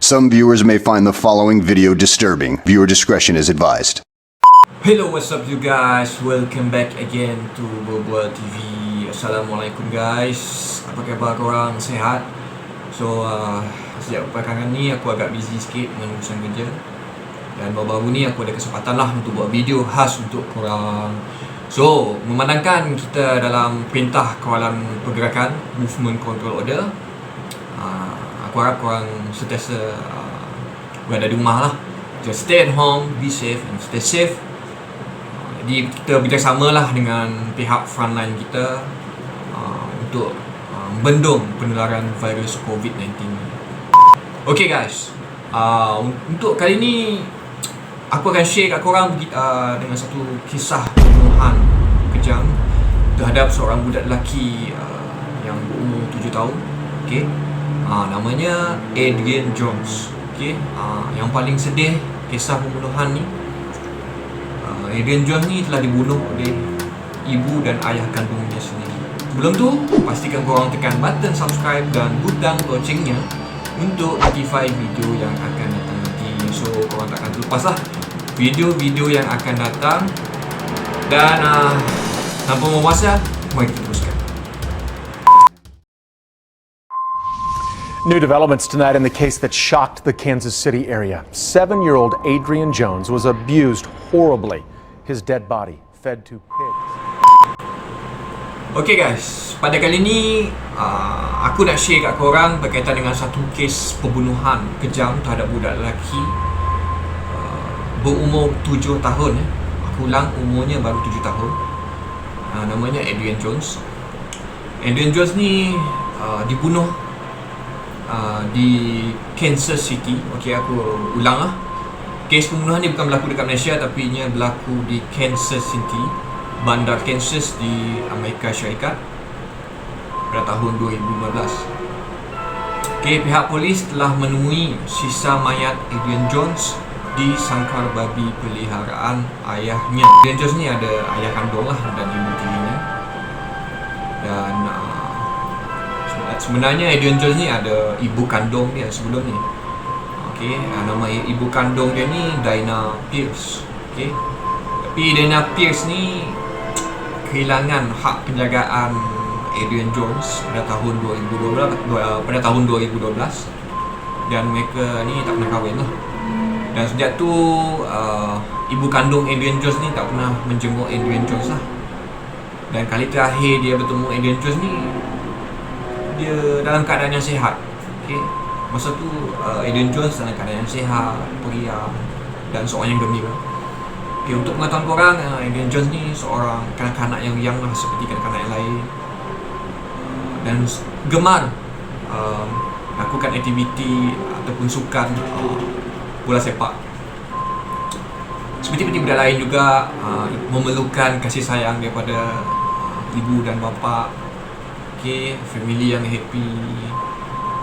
Some viewers may find the following video disturbing. Viewer discretion is advised. Hello, what's up you guys? Welcome back again to Berbual TV. Assalamualaikum guys. Apa khabar korang? Sehat? So, sejak belakangan ni aku agak busy sikit dengan urusan kerja. Dan baru-baru ni aku ada kesempatan lah untuk buat video khas untuk korang. So, memandangkan kita dalam perintah kawalan pergerakan Movement Control Order, aku harap korang sentiasa berada di rumah lah. Just stay at home, be safe and stay safe. Jadi kita bekerjasama lah dengan pihak frontline kita untuk membendung penularan virus COVID-19. Okay guys, untuk kali ni aku akan share kat korang dengan satu kisah pembunuhan kejam terhadap seorang budak lelaki yang berumur 7 tahun. Okay, namanya Adrian Jones. Okay, yang paling sedih kisah pembunuhan ni, Adrian Jones ni telah dibunuh oleh ibu dan ayah kandungnya sendiri. Sebelum tu, pastikan korang tekan button subscribe dan butang loncengnya untuk notify video yang akan datang nanti. So, korang takkan terlepas lah video-video yang akan datang. Dan tanpa membuang masa, mari kita teruskan. New developments tonight in the case that shocked the Kansas City area. 7-year-old Adrian Jones was abused horribly. His dead body fed to pigs. Okay guys, pada kali ni aku nak share kat korang berkaitan dengan satu kes pembunuhan kejam terhadap budak lelaki berumur 7 tahun. Aku ulang, umurnya baru 7 tahun. Namanya Adrian Jones. Adrian Jones ni dibunuh di Kansas City. Okay, aku ulang lah. Kes pembunuhan ni bukan berlaku dekat Malaysia, tapi ia berlaku di Kansas City, bandar Kansas di Amerika Syarikat pada tahun 2015. Okay, pihak polis telah menemui sisa mayat Adrian Jones di sangkar babi peliharaan ayahnya. Adrian Jones ni ada ayah kandung lah dan ibu tirinya. Dan sebenarnya Adrian Jones ni ada ibu kandung dia sebelum ni. Okay, nama ibu kandung dia ni Dina Pierce. Okay, tapi Dina Pierce ni kehilangan hak penjagaan Adrian Jones pada tahun 2012 dan mereka ni tak pernah kahwin lah. Dan sejak tu ibu kandung Adrian Jones ni tak pernah menjenguk Adrian Jones lah. Dan kali terakhir dia bertemu Adrian Jones ni, dia dalam keadaan yang sihat. Okay, masa tu Adrian Jones dalam keadaan yang sihat, periang dan seorang yang gembira. Okay, untuk pengetahuan korang, Adrian Jones ni seorang kanak-kanak yang riang lah seperti kanak-kanak yang lain, dan gemar lakukan aktiviti ataupun sukan bola sepak. Seperti budak lain juga memerlukan kasih sayang daripada ibu dan bapa. Okay, family yang happy,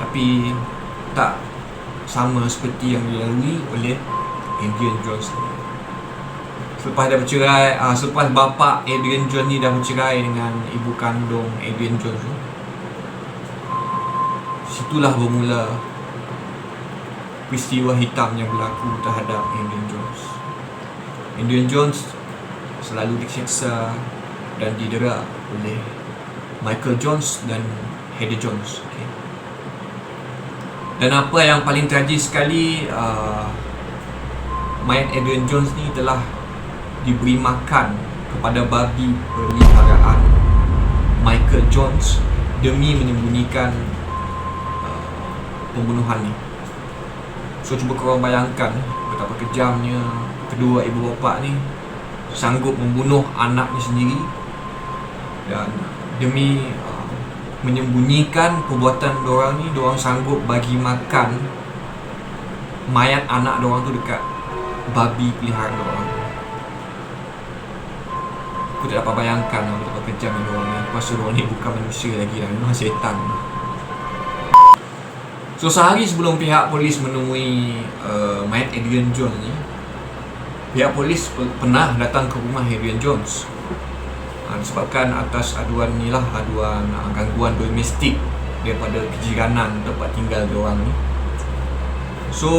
tapi tak sama seperti yang dilalui oleh Adrian Jones. Selepas dah bercerai, selepas bapa Adrian Jones ni dah bercerai dengan ibu kandung Adrian Jones tu, situlah bermula peristiwa hitam yang berlaku terhadap Adrian Jones. Adrian Jones selalu disiksa dan didera oleh Michael Jones dan Heather Jones. Okay. Dan apa yang paling tragis sekali, mayat Adrian Jones ni telah diberi makan kepada babi peliharaan Michael Jones demi menyembunyikan pembunuhan ni. So cuba korang bayangkan betapa kejamnya kedua ibu bapa ni sanggup membunuh anaknya sendiri, dan demi menyembunyikan perbuatan diorang ni, diorang sanggup bagi makan mayat anak diorang tu dekat babi peliharaan diorang. Aku tak dapat bayangkan betapa kejam diorang ni. Aku rasa diorang ni bukan manusia lagi lah, memang setan. So sehari sebelum pihak polis menemui mayat Adrian Jones ni, pihak polis pernah datang ke rumah Adrian Jones disebabkan atas aduan ni lah, aduan gangguan domestik daripada kejiranan tempat tinggal diorang ni. So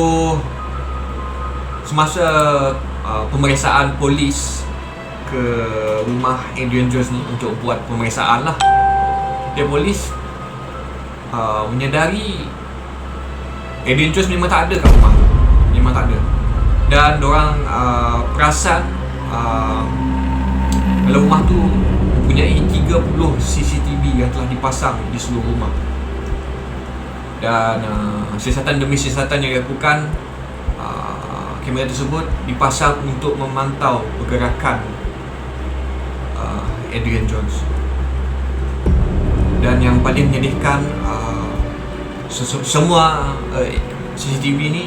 semasa pemeriksaan polis ke rumah Adrian Jones ni untuk buat pemeriksaan lah, pihak polis menyedari Adrian Jones memang tak ada kat rumah, memang tak ada. Dan diorang perasan dalam rumah tu mempunyai 30 CCTV yang telah dipasang di seluruh rumah. Dan siasatan demi siasatan yang dilakukan, kamera tersebut dipasang untuk memantau pergerakan Adrian Jones. Dan yang paling menyedihkan, semua CCTV ni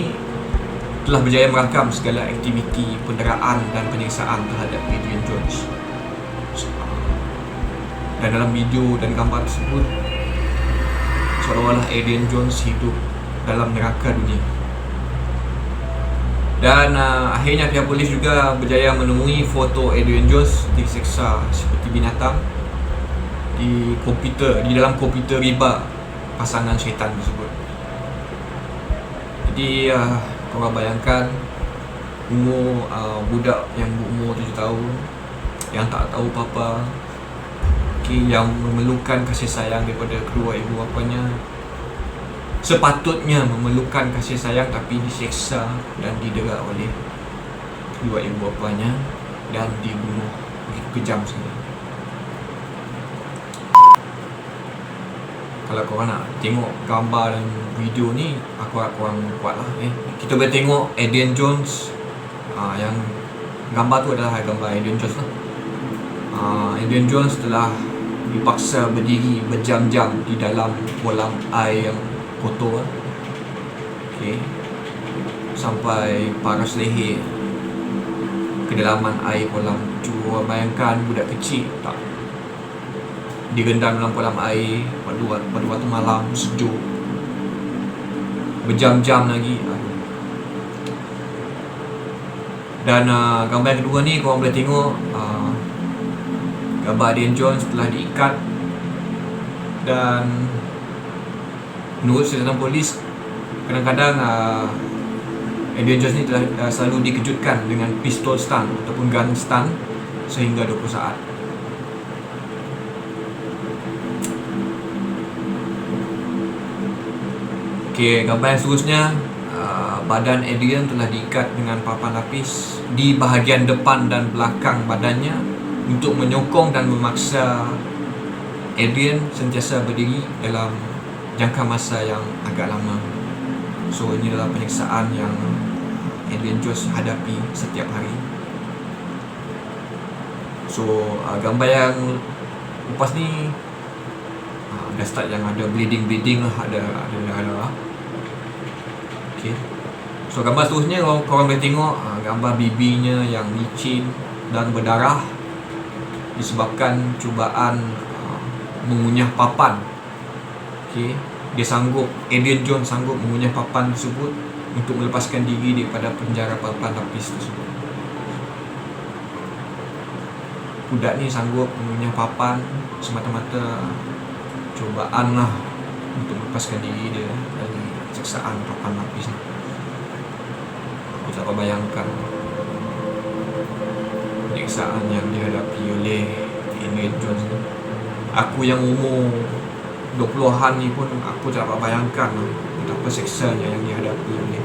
telah berjaya merakam segala aktiviti penderaan dan penyiksaan terhadap Adrian Jones. Dan dalam video dan gambar tersebut, seolah-olah Adrian Jones hidup dalam neraka dunia. Dan akhirnya pihak polis juga berjaya menemui foto Adrian Jones diseksa seperti binatang di dalam komputer riba pasangan syaitan tersebut. Jadi korang bayangkan umur budak yang berumur 7 tahun yang tak tahu apa-apa, yang memerlukan kasih sayang daripada kedua ibu bapanya, sepatutnya memerlukan kasih sayang tapi diseksa dan didera oleh kedua ibu bapanya dan dibunuh begitu kejam sekali. Kalau korang nak tengok gambar dan video ni, aku harap korang buatlah. Kita boleh tengok Adrian Jones, yang gambar tu adalah gambar Adrian Jones lah. Adrian Jones telah dipaksa berdiri berjam-jam di dalam kolam air yang kotor, sampai paras leher kedalaman air kolam. Cuba bayangkan budak kecil tak direndam dalam kolam air pada waktu malam sejuk berjam-jam lagi. Dan gambar yang kedua ni korang boleh tengok gambar Adrian Jones telah diikat. Dan menurut siasatan polis, kadang-kadang Adrian Jones ni telah selalu dikejutkan dengan pistol stun ataupun gun stun sehingga 20 saat. Gambar yang seterusnya, badan Adrian telah diikat dengan papan lapis di bahagian depan dan belakang badannya untuk menyokong dan memaksa Adrian sentiasa berdiri dalam jangka masa yang agak lama. So ini adalah penyiksaan yang Adrian Jones hadapi setiap hari. So gambar yang lepas ni dah start yang ada bleeding lah, ada. So gambar seterusnya korang boleh tengok gambar bibinya yang licin dan berdarah disebabkan cubaan mengunyah papan. Dia sanggup, Adrian Jones sanggup mengunyah papan tersebut untuk melepaskan diri daripada penjara papan lapis tersebut. Budak ni sanggup mengunyah papan semata-mata cubaan lah untuk melepaskan diri dia dari siksaan papan lapis ni. Aku tak bayangkan penyiksaan yang dihadapi oleh Adrian Jones ni. Aku yang umur 20-an ni pun aku tak dapat bayangkan betapa seksanya yang dihadapi oleh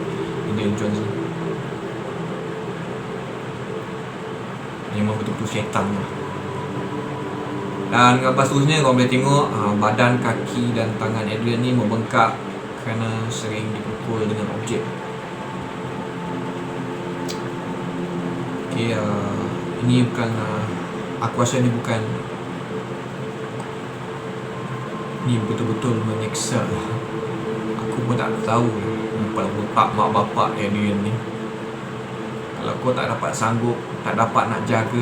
Adrian Jones ni. Memang betul-betul syaitan lah. Dan gambar seterusnya korang boleh tengok badan, kaki dan tangan Adrian ni membengkak kerana sering dipukul dengan objek. Ini bukan, aku rasa ni bukan, ni betul-betul menyeksa. Aku pun tak tahu mak bapak Adrian ni. Kalau kau tak dapat sanggup, tak dapat nak jaga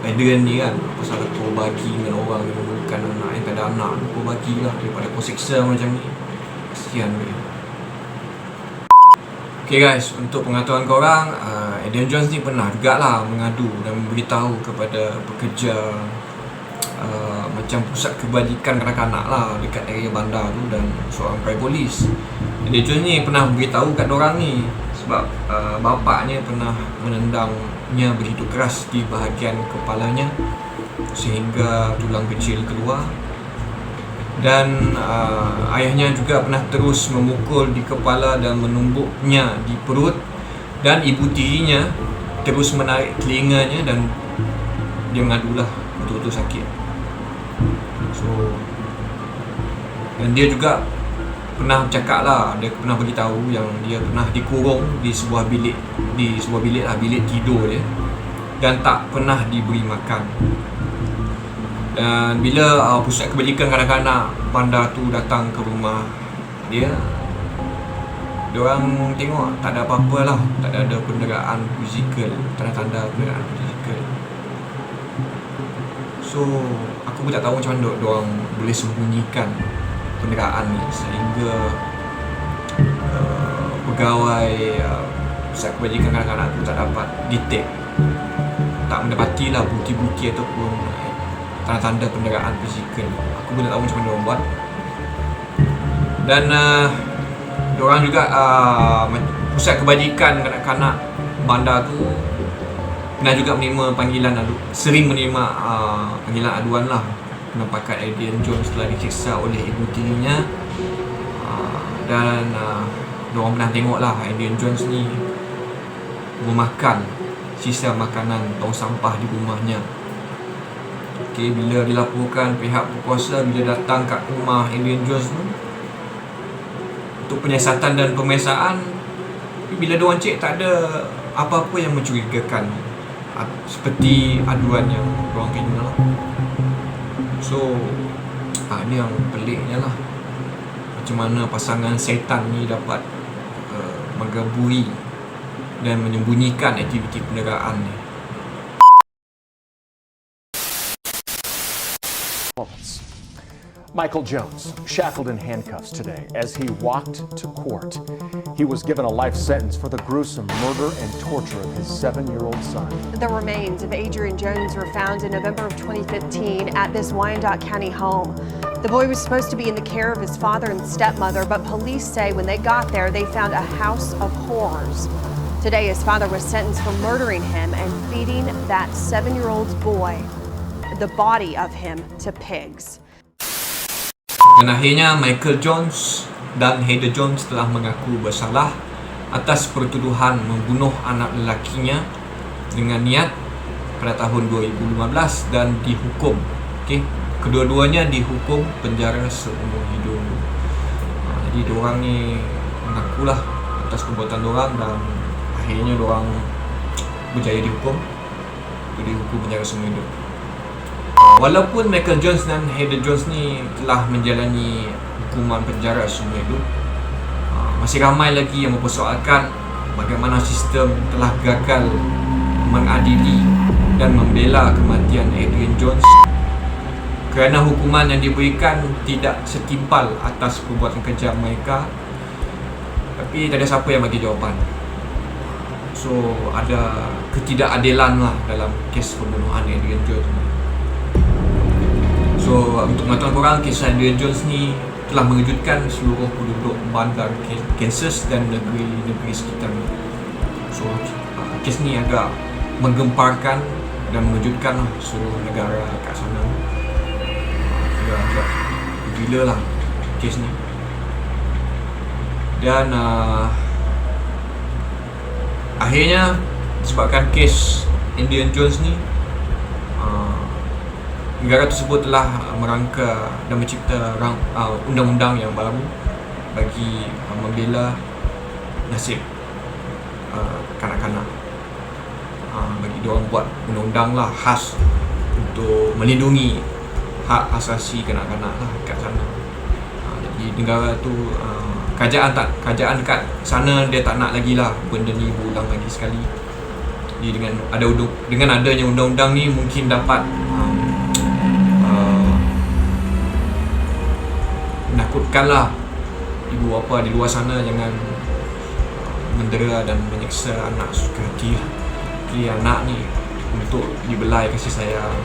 Adrian ni kan, pasal kau bagi dengan orang yang memerlukan anak yang tak ada anak, kau bagilah daripada kau seksa macam ni. Kesian dia. Okay guys, untuk pengetahuan korang, Adrian Jones ni pernah jugalah mengadu dan memberitahu kepada pekerja macam pusat kebajikan kanak-kanak lah dekat area bandar tu dan seorang private polis Indiana Jones ni pernah beritahu kat dorang ni sebab bapaknya pernah menendangnya begitu keras di bahagian kepalanya sehingga tulang kecil keluar, dan ayahnya juga pernah terus memukul di kepala dan menumbuknya di perut, dan ibu tirinya terus menarik telinganya dan dia mengadulah betul-betul sakit. So, dan dia juga pernah bercakap lah, dia pernah beritahu yang dia pernah dikurung di sebuah bilik lah, bilik tidur dia, dan tak pernah diberi makan. Dan bila pusat kebajikan kanak-kanak bandar tu datang ke rumah dia, diorang tengok tak ada apa-apa lah, tak ada penderaan fizikal, tanda-tanda penderaan fizikal. So aku pun tak tahu macam mana diorang boleh sembunyikan penderaan ni sehingga pegawai pusat kebajikan kanak-kanak tu tak dapat detect, tak mendapatilah bukti-bukti ataupun tanda-tanda penderaan fizikal. Aku pun tak tahu macam mana diorang buat. Dan diorang juga pusat kebajikan kanak-kanak bandar tu pernah juga menerima sering menerima panggilan aduan lah penampakan Indiana Jones telah disiksa oleh ibu tirinya. Dan diorang pernah tengok lah Indiana Jones ni memakan sisa makanan tong sampah di rumahnya. Okay, bila dilaporkan pihak berkuasa, bila datang kat rumah Indiana Jones tu untuk penyiasatan dan pemeriksaan, bila diorang cek tak ada apa-apa yang mencurigakan seperti aduan yang diorang terima lah. So ni yang peliknya lah, macam mana pasangan setan ni dapat menggabui dan menyembunyikan aktiviti penderaan ni. Michael Jones, shackled in handcuffs today as he walked to court. He was given a life sentence for the gruesome murder and torture of his 7-year-old son. The remains of Adrian Jones were found in November of 2015 at this Wyandotte County home. The boy was supposed to be in the care of his father and stepmother, but police say when they got there, they found a house of horrors. Today, his father was sentenced for murdering him and feeding that 7-year-old boy, the body of him, to pigs. Dan akhirnya Michael Jones dan Heather Jones telah mengaku bersalah atas pertuduhan membunuh anak lelakinya dengan niat pada tahun 2015 dan dihukum. Okay? Kedua-duanya dihukum penjara seumur hidup. Jadi diorang ni mengakulah atas perbuatan diorang dan akhirnya diorang berjaya dihukum penjara seumur hidup. Walaupun Michael Jones dan Heather Jones ni telah menjalani hukuman penjara seumur hidup, masih ramai lagi yang mempersoalkan bagaimana sistem telah gagal mengadili dan membela kematian Adrian Jones kerana hukuman yang diberikan tidak setimpal atas perbuatan kejam mereka. Tapi tak ada siapa yang bagi jawapan. So ada ketidakadilan lah dalam kes pembunuhan Adrian Jones. So untuk pengetahuan korang, kisah Indiana Jones ni telah mengejutkan seluruh penduduk bandar Kansas dan negeri-negeri sekitar. So kes ni agak menggemparkan dan mengejutkan seluruh negara kat sana. Agak gila lah kes ni. Dan akhirnya disebabkan kes Indiana Jones ni, negara tersebut telah merangka dan mencipta undang-undang yang baru bagi membela nasib kanak-kanak. Bagi diorang buat undang-undang lah khas untuk melindungi hak asasi kanak-kanak lah kat sana. Jadi negara tu kerajaan dekat sana dia tak nak lagi lah benda ni berulang lagi sekali. Jadi dengan adanya undang-undang ni mungkin dapat menakutkanlah ibu bapa di luar sana jangan mendera dan menyeksa anak suka hati. Jadi anak ni untuk dibelai kasih sayang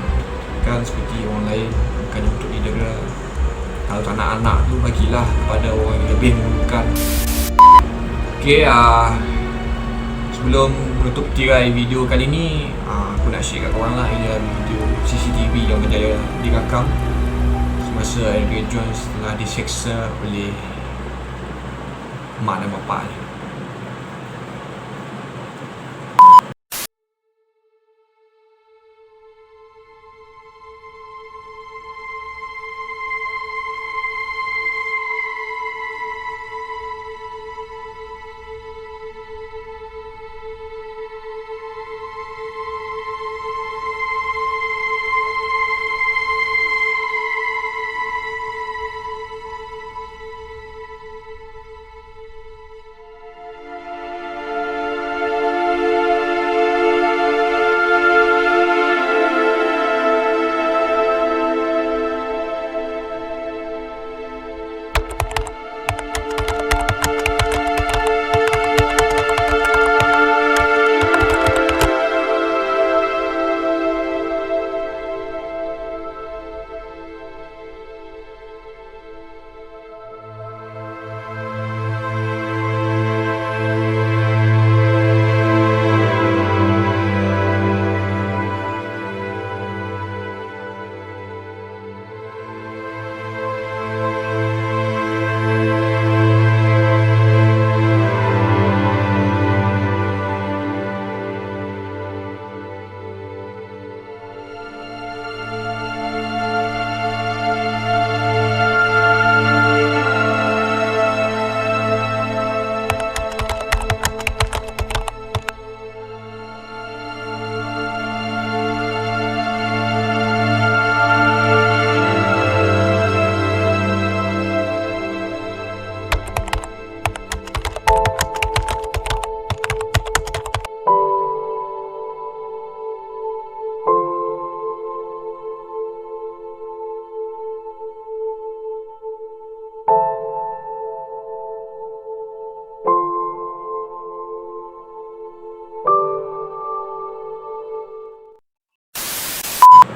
kan seperti orang lain, bukannya untuk didera. Kalau tak nak anak tu bagilah kepada orang yang lebih memerlukan. Okay, sebelum menutup tirai video kali ni, aku nak share kat korang lah. Ini adalah video CCTV yang berjaya direkam semasa Adrian Jones telah diseksa oleh mak dan bapak dia.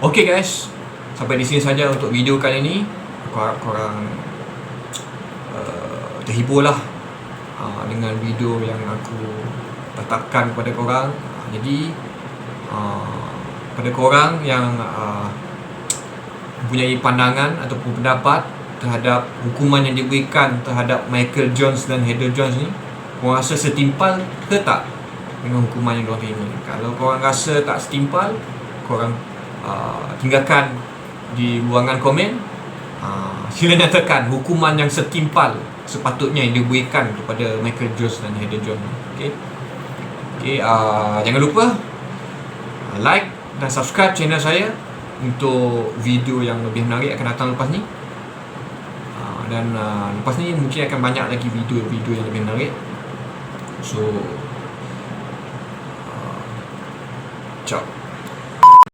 Okay guys, sampai di sini saja untuk video kali ni. Aku harap korang terhibur lah dengan video yang aku letakkan kepada korang. Jadi pada korang yang mempunyai pandangan ataupun pendapat terhadap hukuman yang diberikan terhadap Michael Jones dan Heather Jones ni, korang rasa setimpal ke tak dengan hukuman yang diorang terima ni? Kalau korang rasa tak setimpal, korang tinggalkan di ruangan komen. Sila nyatakan hukuman yang setimpal sepatutnya yang diberikan kepada Michael Jones dan Heather Jones. Okay, jangan lupa like dan subscribe channel saya untuk video yang lebih menarik akan datang lepas ni. Dan lepas ni mungkin akan banyak lagi video-video yang lebih menarik. So ciao.